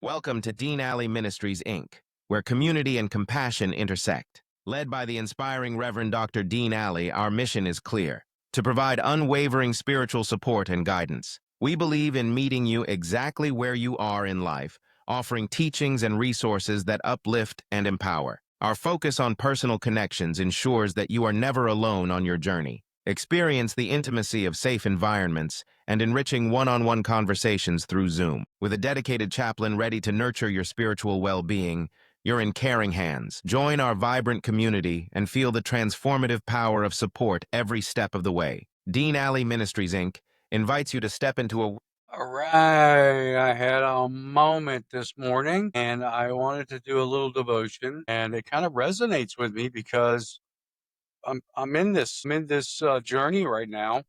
Welcome to Dean Alley Ministries, Inc., where community and compassion intersect. Led by the inspiring Reverend Dr. Dean Alley, our mission is clear: to provide unwavering spiritual support and guidance. We believe in meeting you exactly where you are in life, offering teachings and resources that uplift and empower. Our focus on personal connections ensures that you are never alone on your journey. Experience the intimacy of safe environments and enriching one-on-one conversations through Zoom. With a dedicated chaplain ready to nurture your spiritual well-being, you're in caring hands. Join our vibrant community and feel the transformative power of support every step of the way. Dean Alley Ministries, Inc. invites you to step into a... All right, I had a moment this morning and I wanted to do a little devotion, and it kind of resonates with me because I'm in this journey right now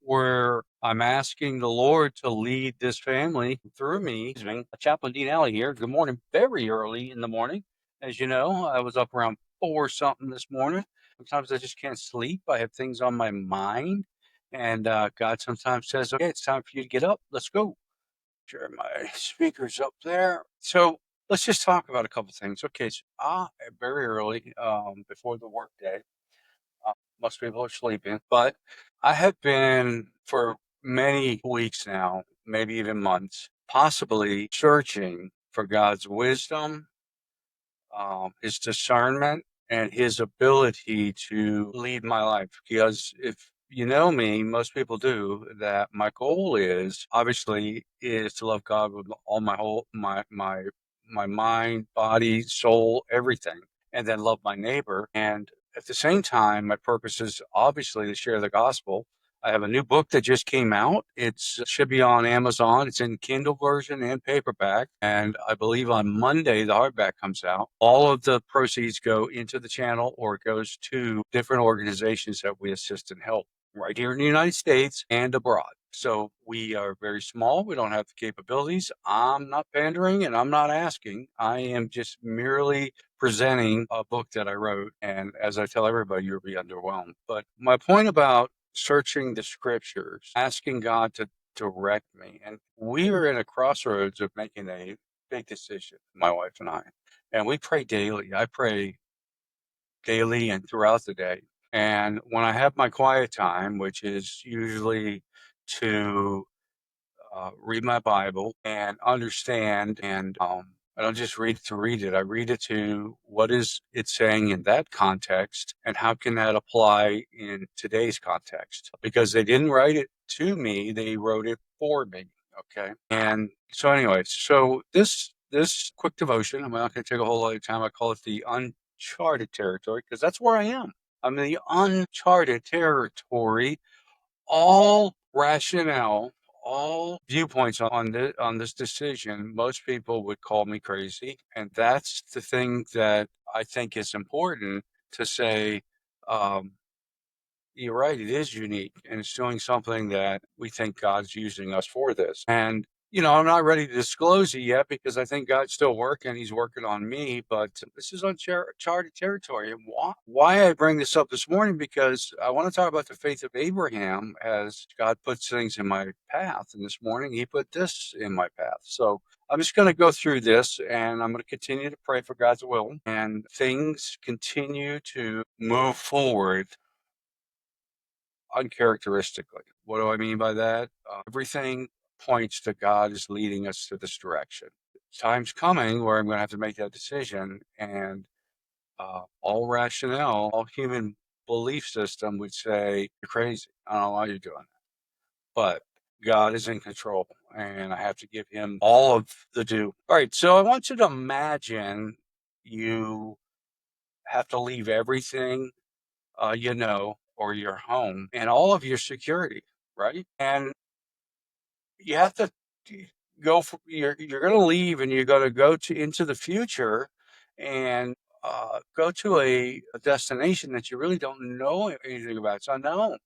where I'm asking the Lord to lead this family through me. Chaplain Dean Alley here. Good morning. Very early in the morning. As you know, I was up around 4 something this morning. Sometimes I just can't sleep. I have things on my mind. And God sometimes says, okay, it's time for you to get up. Let's go. Share my speakers up there. So let's just talk about a couple things. Okay, so very early before the work day. Most people are sleeping, but I have been for many weeks now, maybe even months, possibly searching for God's wisdom, his discernment, and his ability to lead my life. Because if you know me, most people do, that my goal is obviously is to love God with all my mind, body, soul, everything, and then love my neighbor. And at the same time, my purpose is obviously to share the gospel. I have a new book that just came out. It should be on Amazon. It's in Kindle version and paperback. And I believe on Monday, the hardback comes out. All of the proceeds go into the channel, or it goes to different organizations that we assist and help right here in the United States and abroad. So we are very small. We don't have the capabilities. I'm not pandering and I'm not asking. I am just merely presenting a book that I wrote. And as I tell everybody, you'll be underwhelmed. But my point about searching the scriptures, asking God to direct me. And we are in a crossroads of making a big decision, my wife and I. And we pray daily. I pray daily and throughout the day. And when I have my quiet time, which is usually to read my Bible and understand, and I don't just read it to read it. I read it to what is it saying in that context, and how can that apply in today's context? Because they didn't write it to me; they wrote it for me. Okay, and so anyway, so this quick devotion, I'm not going to take a whole lot of time. I call it the uncharted territory because that's where I am. I'm in the uncharted territory. All rationale, all viewpoints on this decision, most people would call me crazy, and that's the thing that I think is important to say. Um, you're right, it is unique, and it's doing something that we think God's using us for this. And, I'm not ready to disclose it yet because I think God's still working. He's working on me, but this is uncharted territory. And why I bring this up this morning, because I want to talk about the faith of Abraham as God puts things in my path. And this morning, he put this in my path. So I'm just going to go through this, and I'm going to continue to pray for God's will and things continue to move forward uncharacteristically. What do I mean by that? Everything points to God is leading us to this direction. Time's coming where I'm going to have to make that decision, and all rationale, all human belief system would say, you're crazy. I don't know why you're doing that. But God is in control, and I have to give him all of the due. All right, so I want you to imagine you have to leave everything or your home and all of your security, right? And you have to go for you're going to leave, and you're going to go to into the future and go to a destination that you really don't know anything about. It's unknown,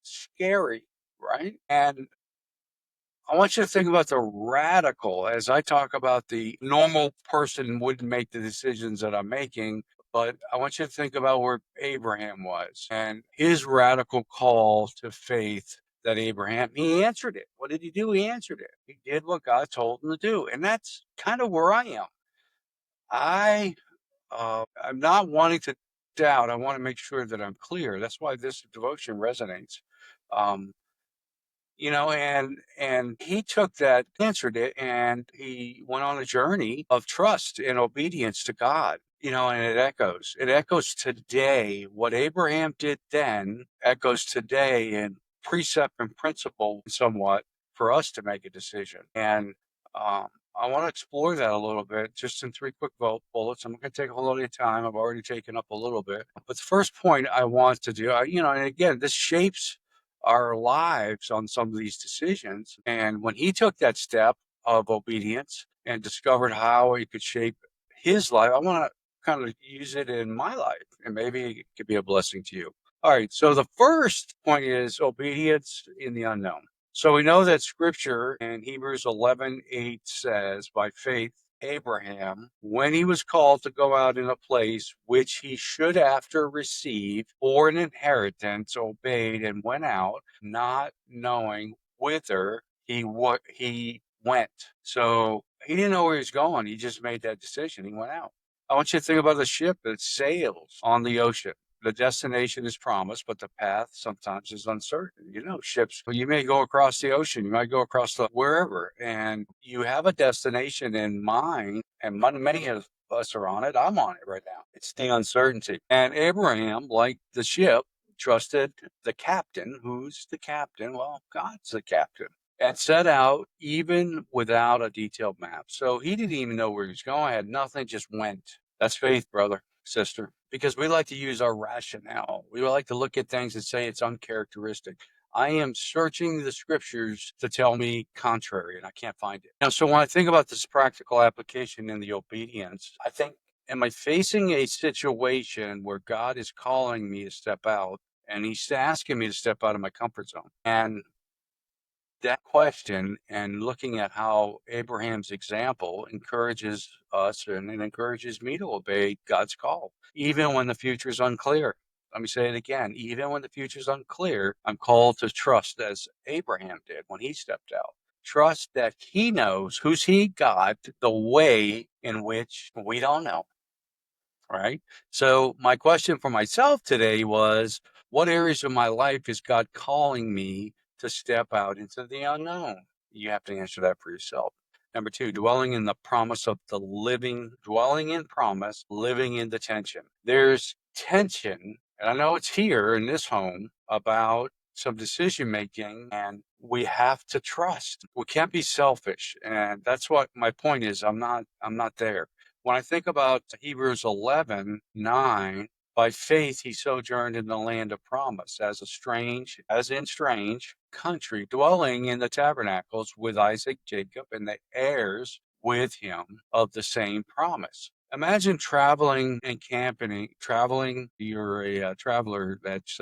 scary, right? And I want you to think about the radical as I talk about the normal person wouldn't make the decisions that I'm making, but I want you to think about where Abraham was and his radical call to faith that Abraham, he answered it. What did he do? He answered it. He did what God told him to do. And that's kind of where I am. I I'm not wanting to doubt. I want to make sure that I'm clear. That's why this devotion resonates. Um, and he took that, answered it, and he went on a journey of trust and obedience to God. And it echoes today. What Abraham did then echoes today in precept and principle somewhat for us to make a decision. And um, I want to explore that a little bit, just in three quick bullets. I'm not going to take a whole lot of your time. I've already taken up a little bit. But the first point I want to do, and again, this shapes our lives on some of these decisions. And when he took that step of obedience and discovered how he could shape his life, I want to kind of use it in my life, and maybe it could be a blessing to you. All right. So the first point is obedience in the unknown. So we know that scripture in Hebrews 11:8 says, by faith, Abraham, when he was called to go out in a place which he should after receive for an inheritance, obeyed and went out, not knowing whither he went. So he didn't know where he was going. He just made that decision. He went out. I want you to think about a ship that sails on the ocean. The destination is promised, but the path sometimes is uncertain. Ships, you may go across the ocean, you might go across the wherever, and you have a destination in mind, and many of us are on it. I'm on it right now. It's the uncertainty. And Abraham, like the ship, trusted the captain. Who's the captain? Well, God's the captain. And set out even without a detailed map. So he didn't even know where he was going, had nothing, just went. That's faith, brother, sister, because we like to use our rationale. We like to look at things and say it's uncharacteristic. I am searching the scriptures to tell me contrary, and I can't find it. So when I think about this practical application in the obedience, I think, am I facing a situation where God is calling me to step out, and he's asking me to step out of my comfort zone? And that question, and looking at how Abraham's example encourages us, and it encourages me to obey God's call, even when the future is unclear. Let me say it again. Even when the future is unclear, I'm called to trust as Abraham did when he stepped out. Trust that he knows, who's he? God, the way in which we don't know. Right. So my question for myself today was, what areas of my life is God calling me to step out into the unknown? You have to answer that for yourself. Number two, dwelling in the promise of the living, dwelling in promise, living in the tension. There's tension, and I know it's here in this home about some decision making, and we have to trust. We can't be selfish. And that's what my point is. I'm not there. When I think about Hebrews 11:9, by faith he sojourned in the land of promise as in strange country, dwelling in the tabernacles with Isaac, Jacob, and the heirs with him of the same promise. Imagine traveling and camping. You're a traveler that's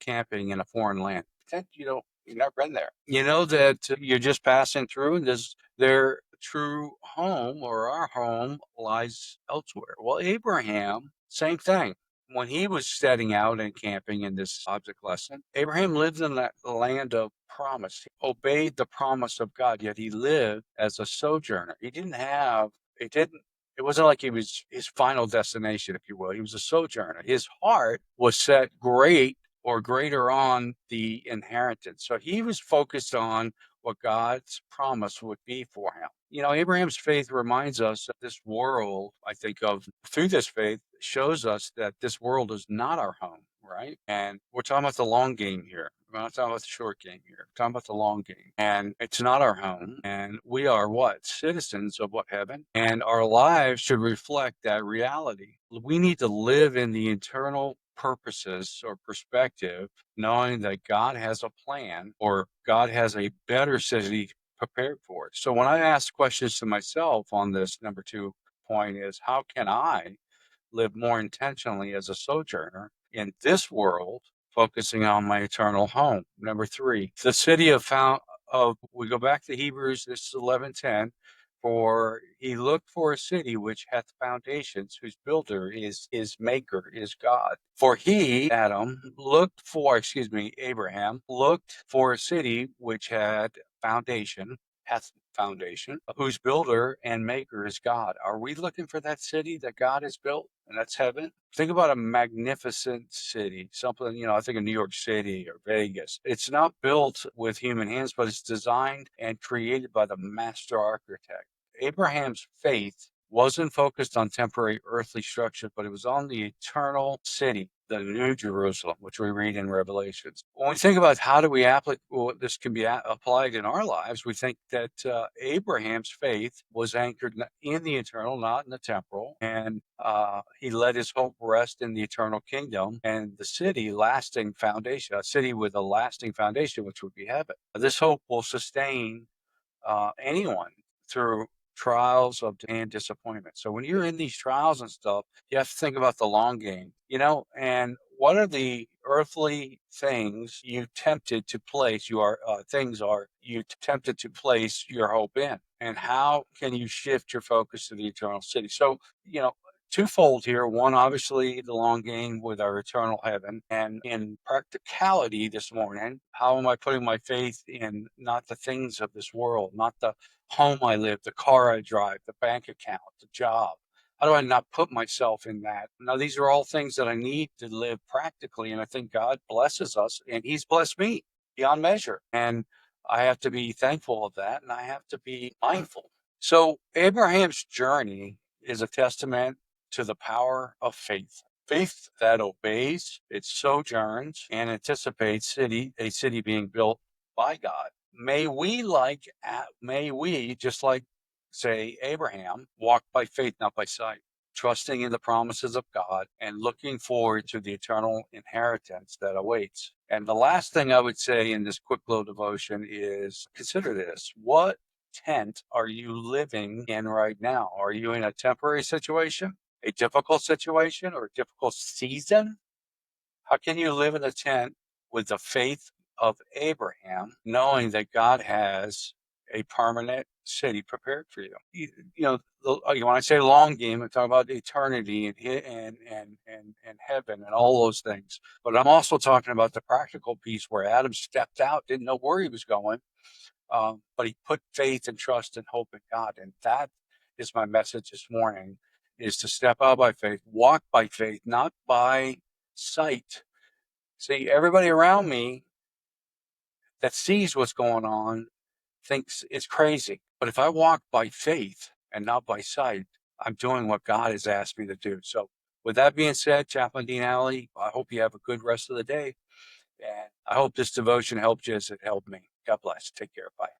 camping in a foreign land. Pretend you've never been there. You know that you're just passing through, and their true home, or our home, lies elsewhere. Well, Abraham, same thing. When he was setting out and camping in this object lesson, Abraham lived in that land of promise. He obeyed the promise of God, yet he lived as a sojourner. It wasn't like he was his final destination, if you will. He was a sojourner. His heart was set greater on the inheritance. So he was focused on what God's promise would be for him. Abraham's faith reminds us that this world, I think of through this faith, shows us that this world is not our home, right? And we're talking about the long game here. We're not talking about the short game here. We're talking about the long game. And it's not our home. And we are what? Citizens of what? Heaven. And our lives should reflect that reality. We need to live in the internal purposes or perspective, knowing that God has a plan, or God has a better city prepared for it. So when I ask questions to myself on this number two point is, how can I live more intentionally as a sojourner in this world, focusing on my eternal home? Number three, the city of we go back to Hebrews, this is 11:10. For he looked for a city which hath foundations, whose builder is his maker is God. For he, Abraham looked for a city which had hath foundation, whose builder and maker is God. Are we looking for that city that God has built? And that's heaven. Think about a magnificent city, something, I think of New York City or Vegas. It's not built with human hands, but it's designed and created by the master architect. Abraham's faith wasn't focused on temporary earthly structure, but it was on the eternal city, the New Jerusalem, which we read in Revelations. When we think about how do we this can be applied in our lives, we think that Abraham's faith was anchored in the eternal, not in the temporal, and he let his hope rest in the eternal kingdom and the city lasting foundation, a city with a lasting foundation, which would be heaven. This hope will sustain anyone through trials and disappointment. So when you're in these trials and stuff, you have to think about the long game, and what are the earthly things you tempted to place tempted to place your hope in, and how can you shift your focus to the eternal city? So, twofold here. One, obviously, the long game with our eternal heaven. And in practicality this morning, how am I putting my faith in not the things of this world, not the home I live, the car I drive, the bank account, the job? How do I not put myself in that? Now, these are all things that I need to live practically. And I think God blesses us, and He's blessed me beyond measure. And I have to be thankful of that, and I have to be mindful. So, Abraham's journey is a testament to the power of faith. Faith that obeys, it sojourns, and anticipates a city being built by God. May we, just like, say, Abraham, walk by faith, not by sight, trusting in the promises of God and looking forward to the eternal inheritance that awaits. And the last thing I would say in this quick little devotion is consider this. What tent are you living in right now? Are you in a temporary situation, a difficult situation, or a difficult season? How can you live in a tent with the faith of Abraham, knowing that God has a permanent city prepared for you? When I say long game, I'm talking about eternity and heaven and all those things. But I'm also talking about the practical piece where Adam stepped out, didn't know where he was going, but he put faith and trust and hope in God. And that is my message this morning: is to step out by faith, walk by faith, not by sight. See, everybody around me that sees what's going on thinks it's crazy. But if I walk by faith and not by sight, I'm doing what God has asked me to do. So, with that being said, Chaplain Dean Alley, I hope you have a good rest of the day. And I hope this devotion helped you as it helped me. God bless. Take care. Bye.